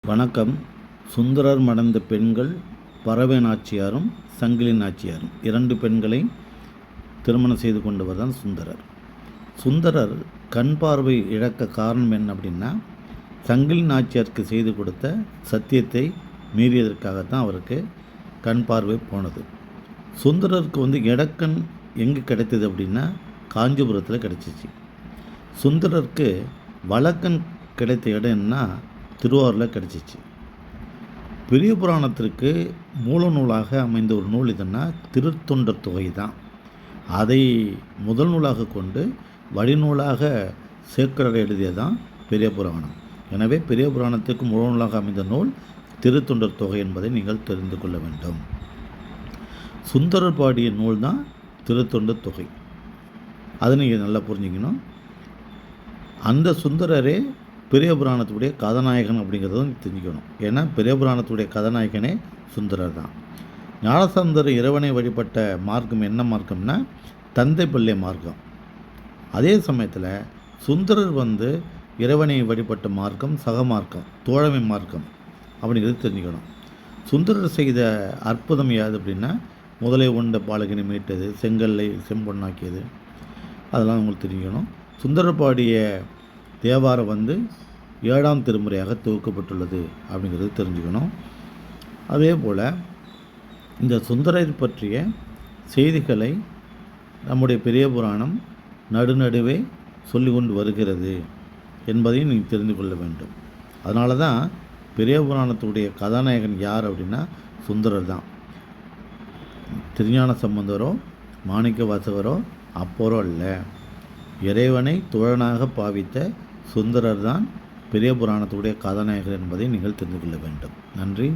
வணக்கம். சுந்தரர் மணந்த பெண்கள் பறவை நாச்சியாரும் சங்கிலி நாச்சியாரும் 2 பெண்களை திருமணம் செய்து கொண்டவர் தான் சுந்தரர். சுந்தரர் கண் பார்வை இழக்க காரணம் என்ன அப்படின்னா, சங்கிலி நாச்சியாருக்கு செய்து கொடுத்த சத்தியத்தை மீறியதற்காகத்தான் அவருக்கு கண் பார்வை போனது. சுந்தரருக்கு இடக்கண் எங்கே கிடைத்தது அப்படின்னா, காஞ்சிபுரத்தில் கிடைச்சிச்சு. சுந்தரருக்கு வலக்கண் கிடைத்த இடம் என்ன, திருவாரூரில் கிடச்சிச்சு. பெரிய புராணத்திற்கு மூல நூலாக அமைந்த ஒரு நூல் எதுன்னா திருத்தொண்டர் தொகை தான். அதை முதல் நூலாக கொண்டு வழிநூலாக சேக்கரர் எழுதியதான் பெரிய புராணம். எனவே பெரிய புராணத்துக்கு மூல நூலாக அமைந்த நூல் திருத்தொண்டர் தொகை என்பதை நீங்கள் தெரிந்து கொள்ள வேண்டும். சுந்தரர் பாடிய நூல் தான் திருத்தொண்டர் தொகை. அதை நீங்கள் நல்லா புரிஞ்சுக்கணும். அந்த சுந்தரரே பெரிய புராணத்துடைய கதாநாயகன் அப்படிங்கிறதும் தெரிஞ்சுக்கணும். ஏன்னா பெரிய புராணத்துடைய கதாநாயகனே சுந்தரர் தான். ஞானசம்பந்தர் இறைவனை வழிபட்ட மார்க்கம் என்ன மார்க்கம்னா தந்தை பிள்ளை மார்க்கம். அதே சமயத்தில் சுந்தரர் இறைவனை வழிபட்ட மார்க்கம் சகமார்க்கம், தோழமை மார்க்கம் அப்படிங்கிறது தெரிஞ்சுக்கணும். சுந்தரர் செய்த அற்புதம் யாது அப்படின்னா, முதலை உண்ட பாலகனை மீட்டது, செங்கல்லை செம்பொன்னாக்கியது, அதெல்லாம் உங்களுக்கு தெரிஞ்சுக்கணும். சுந்தரர் பாடிய தேவாரம் 7ஆம் திருமுறையாக தொகுக்கப்பட்டுள்ளது அப்படிங்கிறது தெரிஞ்சுக்கணும். அதே போல் இந்த சுந்தரர் பற்றிய செய்திகளை நம்முடைய பெரிய புராணம் நடுநடுவே சொல்லி கொண்டு வருகிறது என்பதையும் நீங்கள் தெரிந்து கொள்ள வேண்டும். அதனால தான் பெரிய புராணத்துடைய கதாநாயகன் யார் அப்படின்னா சுந்தரர் தான். திருஞான சம்பந்தரோ மாணிக்க வாசகரோ அப்போரோ அல்ல. இறைவனை தோழனாக பாவித்த சுந்தரர் தான் பெரிய புராணத்துடைய கதாநாயகர் என்பதை நீங்கள் தெரிந்து கொள்ள வேண்டும். நன்றி.